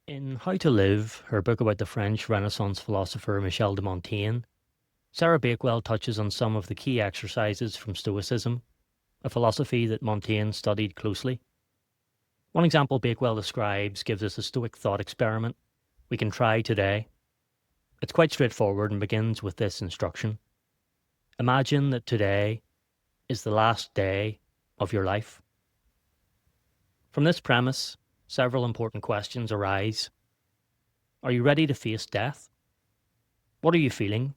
In How to Live, her book about the French Renaissance philosopher Michel de Montaigne, Sarah Bakewell touches on some of the key exercises from Stoicism, a philosophy that Montaigne studied closely. One example Bakewell describes gives us a Stoic thought experiment we can try today. It's quite straightforward and begins with this instruction. Imagine that today is the last day of your life. From this premise, several important questions arise. Are you ready to face death? What are you feeling?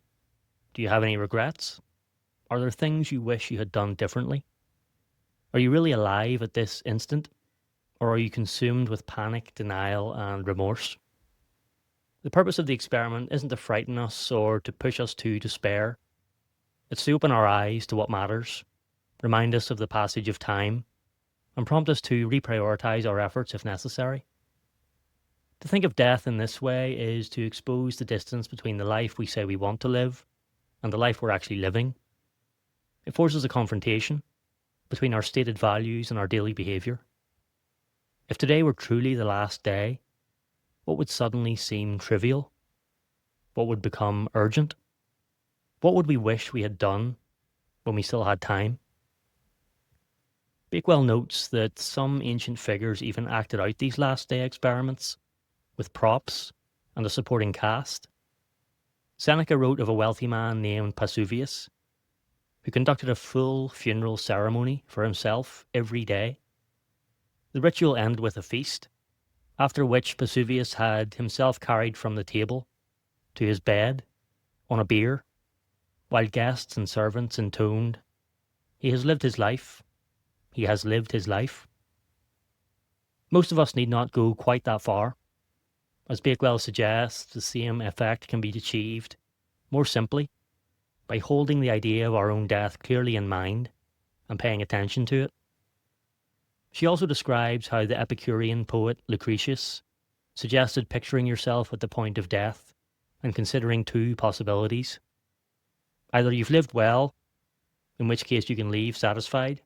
Do you have any regrets? Are there things you wish you had done differently? Are you really alive at this instant? Or are you consumed with panic, denial, and remorse? The purpose of the experiment isn't to frighten us or to push us to despair. It's to open our eyes to what matters, remind us of the passage of time, and prompt us to reprioritize our efforts if necessary. To think of death in this way is to expose the distance between the life we say we want to live and the life we're actually living. It forces a confrontation between our stated values and our daily behaviour. If today were truly the last day, what would suddenly seem trivial? What would become urgent? What would we wish we had done when we still had time? Bakewell notes that some ancient figures even acted out these last day experiments with props and a supporting cast. Seneca wrote of a wealthy man named Pasuvius, who conducted a full funeral ceremony for himself every day. The ritual ended with a feast, after which Pasuvius had himself carried from the table to his bed on a bier, while guests and servants intoned, "He has lived his life. He has lived his life." Most of us need not go quite that far. As Bakewell suggests, the same effect can be achieved more simply by holding the idea of our own death clearly in mind and paying attention to it. She also describes how the Epicurean poet Lucretius suggested picturing yourself at the point of death and considering two possibilities. Either you've lived well, in which case you can leave satisfied,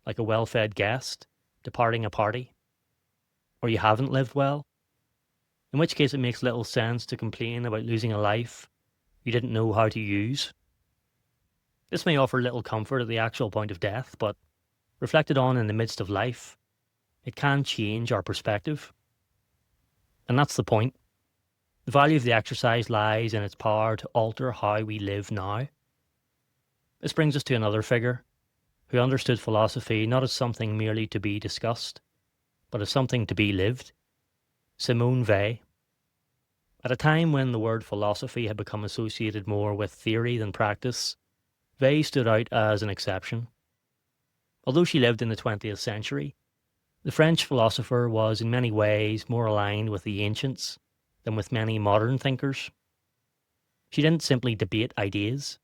like a well-fed guest departing a party, or you haven't lived well, in which case it makes little sense to complain about losing a life you didn't know how to use. This may offer little comfort at the actual point of death, but reflected on in the midst of life, it can change our perspective. And that's the point. The value of the exercise lies in its power to alter how we live now. This brings us to another figure who understood philosophy not as something merely to be discussed, but as something to be lived. Simone Weil. At a time when the word philosophy had become associated more with theory than practice, Weil stood out as an exception. Although she lived in the 20th century, the French philosopher was in many ways more aligned with the ancients than with many modern thinkers. She didn't simply debate ideas,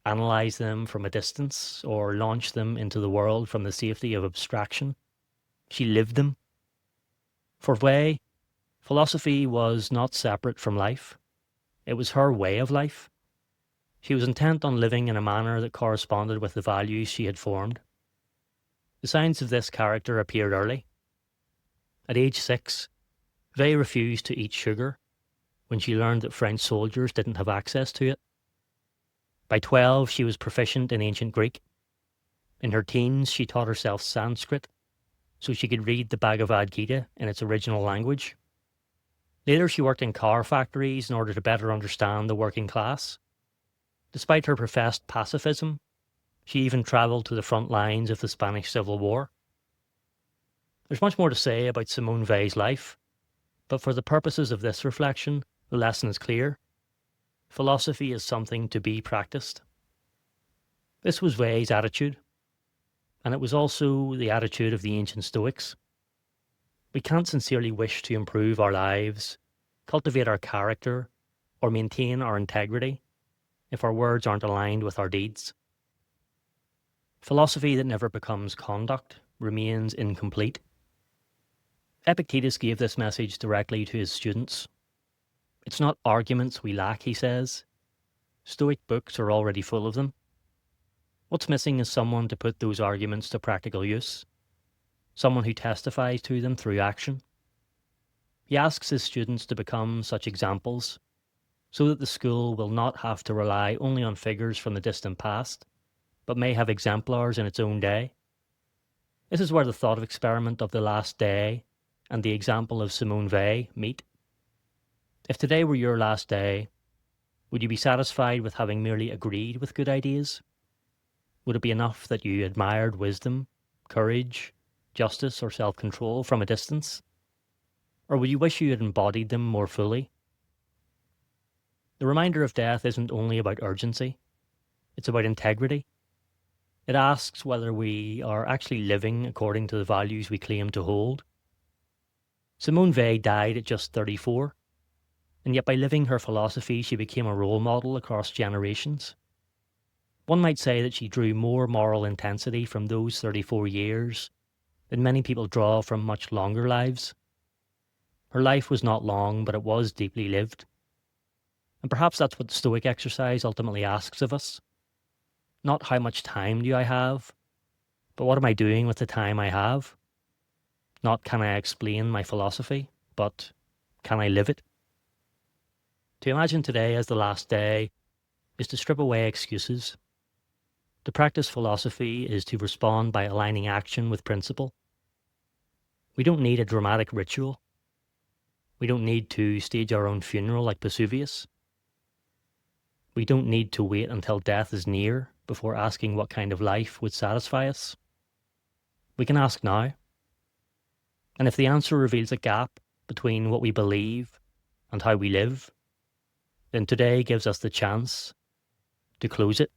analyse them from a distance, or launch them into the world from the safety of abstraction. She lived them. For Weil, philosophy was not separate from life. It was her way of life. She was intent on living in a manner that corresponded with the values she had formed. The signs of this character appeared early. At age 6, Weil refused to eat sugar when she learned that French soldiers didn't have access to it. By 12, she was proficient in ancient Greek. In her teens, she taught herself Sanskrit so she could read the Bhagavad Gita in its original language. Later, she worked in car factories in order to better understand the working class. Despite her professed pacifism, she even travelled to the front lines of the Spanish Civil War. There's much more to say about Simone Weil's life, but for the purposes of this reflection, the lesson is clear. Philosophy is something to be practiced. This was Weil's attitude, and it was also the attitude of the ancient Stoics. We can't sincerely wish to improve our lives, cultivate our character, or maintain our integrity if our words aren't aligned with our deeds. Philosophy that never becomes conduct remains incomplete. Epictetus gave this message directly to his students. It's not arguments we lack, he says. Stoic books are already full of them. What's missing is someone to put those arguments to practical use, someone who testifies to them through action. He asks his students to become such examples so that the school will not have to rely only on figures from the distant past, but may have exemplars in its own day. This is where the thought experiment of the last day and the example of Simone Weil meet. If today were your last day, would you be satisfied with having merely agreed with good ideas? Would it be enough that you admired wisdom, courage, justice, or self-control from a distance? Or would you wish you had embodied them more fully? The reminder of death isn't only about urgency, it's about integrity. It asks whether we are actually living according to the values we claim to hold. Simone Weil died at just 34, and yet by living her philosophy she became a role model across generations. One might say that she drew more moral intensity from those 34 years than many people draw from much longer lives. Her life was not long, but it was deeply lived. And perhaps that's what the Stoic exercise ultimately asks of us. Not how much time do I have, but what am I doing with the time I have? Not can I explain my philosophy, but can I live it? To imagine today as the last day is to strip away excuses. To practice philosophy is to respond by aligning action with principle. We don't need a dramatic ritual. We don't need to stage our own funeral like Vesuvius. We don't need to wait until death is near before asking what kind of life would satisfy us. We can ask now. And if the answer reveals a gap between what we believe and how we live, then today gives us the chance to close it.